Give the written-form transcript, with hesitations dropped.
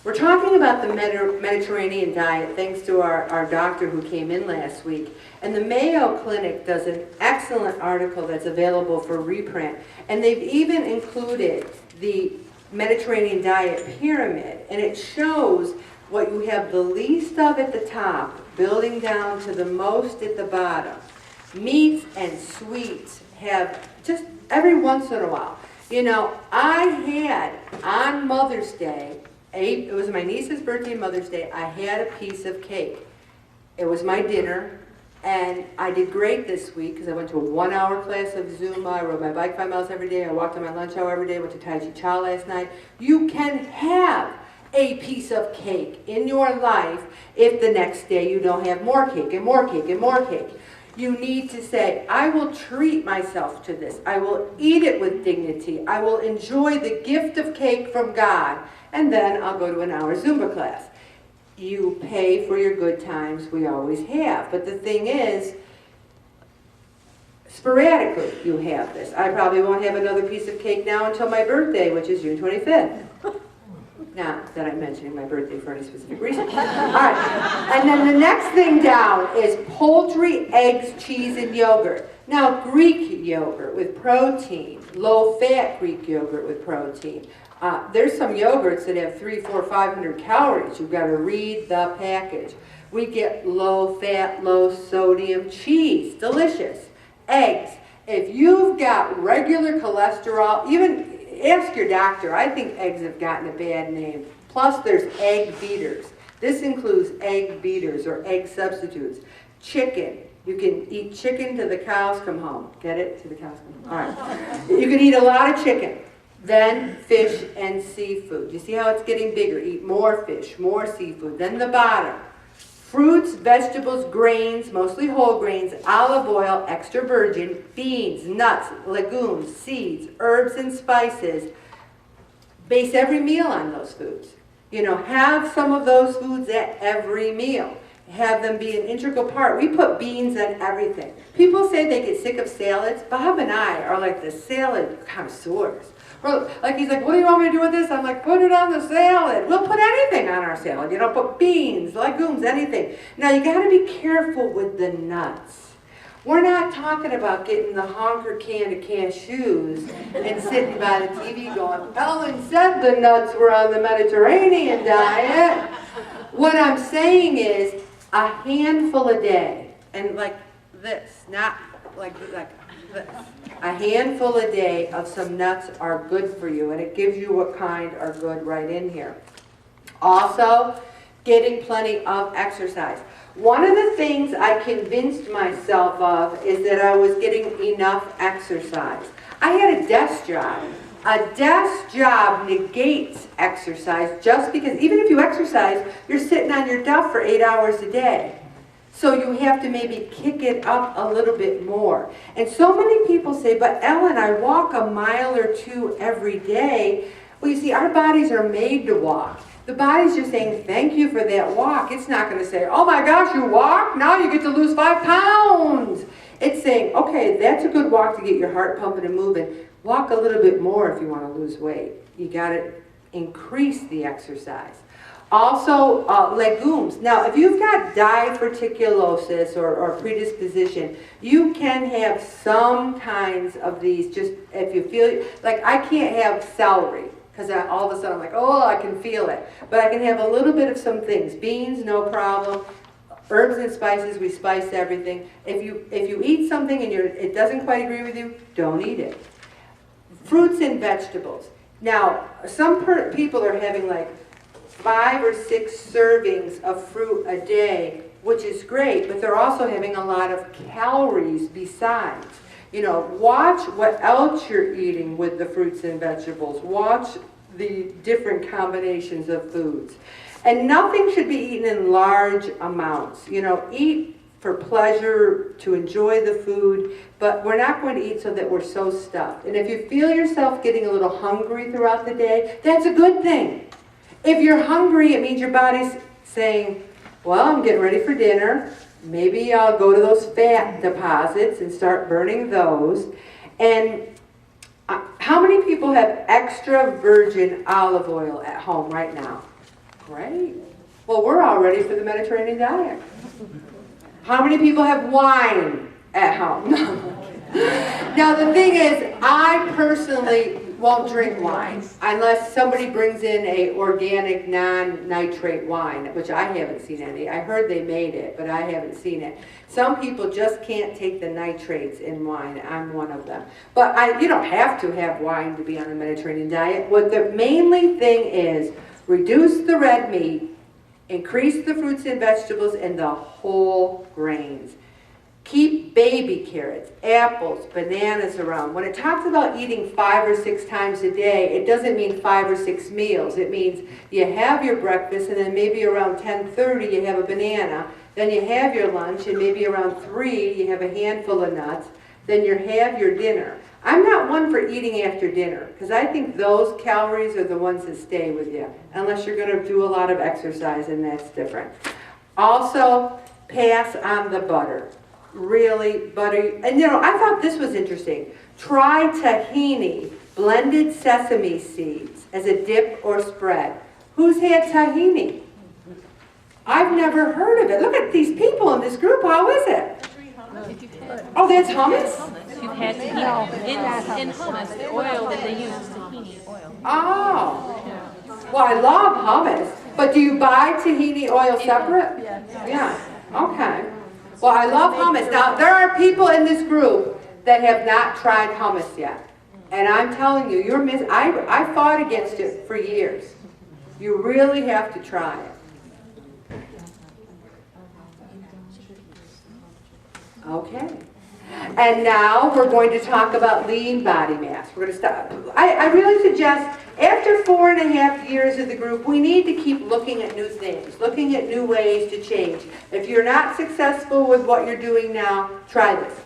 We're talking about the Mediterranean diet thanks to our doctor who came in last week. And the Mayo Clinic does an excellent article that's available for reprint. And they've even included the Mediterranean diet pyramid. And it shows what you have the least of at the top, building down to the most at the bottom. Meats and sweets have just every once in a while. You know, I had on Mother's Day, it was my niece's birthday and Mother's Day, I had a piece of cake. It was my dinner, and I did great this week because I went to a 1-hour class of Zumba, I rode my bike 5 miles every day, I walked on my lunch hour every day, I went to Tai Chi Cha last night. You can have a piece of cake in your life if the next day you don't have more cake and more cake and more cake. You need to say, I will treat myself to this. I will eat it with dignity. I will enjoy the gift of cake from God. And then I'll go to an hour Zumba class. You pay for your good times. We always have. But the thing is, sporadically you have this. I probably won't have another piece of cake now until my birthday, which is June 25th. Not that I'm mentioning my birthday for any specific reason. All right. And then the next thing down is poultry, eggs, cheese, and yogurt. Now, Greek yogurt with protein, low-fat Greek yogurt with protein. There's some yogurts that have 300, 400, 500 calories. You've got to read the package. We get low-fat, low-sodium cheese. Delicious. Eggs. If you've got regular cholesterol, even ask your doctor. I think eggs have gotten a bad name. Plus, there's egg beaters. This includes egg beaters or egg substitutes. Chicken. You can eat chicken till the cows come home. Get it? Till the cows come home. All right. You can eat a lot of chicken. Then fish and seafood. You see how it's getting bigger? Eat more fish, more seafood. Then the bottom. Fruits, vegetables, grains, mostly whole grains, olive oil, extra virgin, beans, nuts, legumes, seeds, herbs, and spices. Base every meal on those foods. You know, have some of those foods at every meal. Have them be an integral part. We put beans on everything. People say they get sick of salads. Bob and I are like the salad connoisseurs. Like he's like, what do you want me to do with this? I'm like, put it on the salad. We'll put anything on our salad. You know, put beans, legumes, anything. Now you got to be careful with the nuts. We're not talking about getting the honker can of cashews and sitting by the TV going, Ellen said the nuts were on the Mediterranean diet. What I'm saying is a handful a day, and like this, not like this. A handful a day of some nuts are good for you, and it gives you what kind are good right in here. Also, getting plenty of exercise. One of the things I convinced myself of is that I was getting enough exercise. I had a desk job. A desk job negates exercise just because even if you exercise, you're sitting on your duff for 8 hours a day. So you have to maybe kick it up a little bit more. And so many people say, but Ellen, I walk a mile or two every day. Well, you see, our bodies are made to walk. The body's just saying, thank you for that walk. It's not going to say, oh my gosh, you walk? Now you get to lose 5 pounds. It's saying, okay, that's a good walk to get your heart pumping and moving. Walk a little bit more if you want to lose weight. You got to increase the exercise. Also, legumes. Now, if you've got diverticulosis or predisposition, you can have some kinds of these, just if you feel, like I can't have celery, because all of a sudden I'm like, oh, I can feel it. But I can have a little bit of some things. Beans, no problem. Herbs and spices, we spice everything. If you eat something and it doesn't quite agree with you, don't eat it. Fruits and vegetables. Now, some people are having like 5 or 6 servings of fruit a day, which is great, but they're also having a lot of calories besides. You know, watch what else you're eating with the fruits and vegetables. Watch the different combinations of foods. And nothing should be eaten in large amounts. You know, eat for pleasure, to enjoy the food, but we're not going to eat so that we're so stuffed. And if you feel yourself getting a little hungry throughout the day, that's a good thing. If you're hungry, it means your body's saying, well, I'm getting ready for dinner. Maybe I'll go to those fat deposits and start burning those. And how many people have extra virgin olive oil at home right now? Great. Well, we're all ready for the Mediterranean diet. How many people have wine at home? Now, the thing is, I personally won't drink wine unless somebody brings in a organic, non-nitrate wine, which I haven't seen any. I heard they made it, but I haven't seen it. Some people just can't take the nitrates in wine. I'm one of them. But you don't have to have wine to be on the Mediterranean diet. What the mainly thing is, reduce the red meat, increase the fruits and vegetables, and the whole grains. Keep baby carrots, apples, bananas around. When it talks about eating 5 or 6 times a day, it doesn't mean 5 or 6 meals. It means you have your breakfast, and then maybe around 10:30 you have a banana. Then you have your lunch, and maybe around 3 you have a handful of nuts. Then you have your dinner. I'm not one for eating after dinner, because I think those calories are the ones that stay with you, unless you're going to do a lot of exercise, and that's different. Also, pass on the butter. Really buttery. And I thought this was interesting. Try tahini, blended sesame seeds, as a dip or spread. Who's had tahini? I've never heard of it. Look at these people in this group. How is it? Oh, that's hummus? You've had tahini. In hummus, the oil that they use is tahini oil. Oh. Well, I love hummus. But do you buy tahini oil separate? Yeah. Okay. Well, I love hummus. Now, there are people in this group that have not tried hummus yet. And I'm telling you, you're I fought against it for years. You really have to try it. Okay. And now we're going to talk about lean body mass. We're going to stop. I really suggest after 4.5 years of the group, we need to keep looking at new things, looking at new ways to change. If you're not successful with what you're doing now, try this.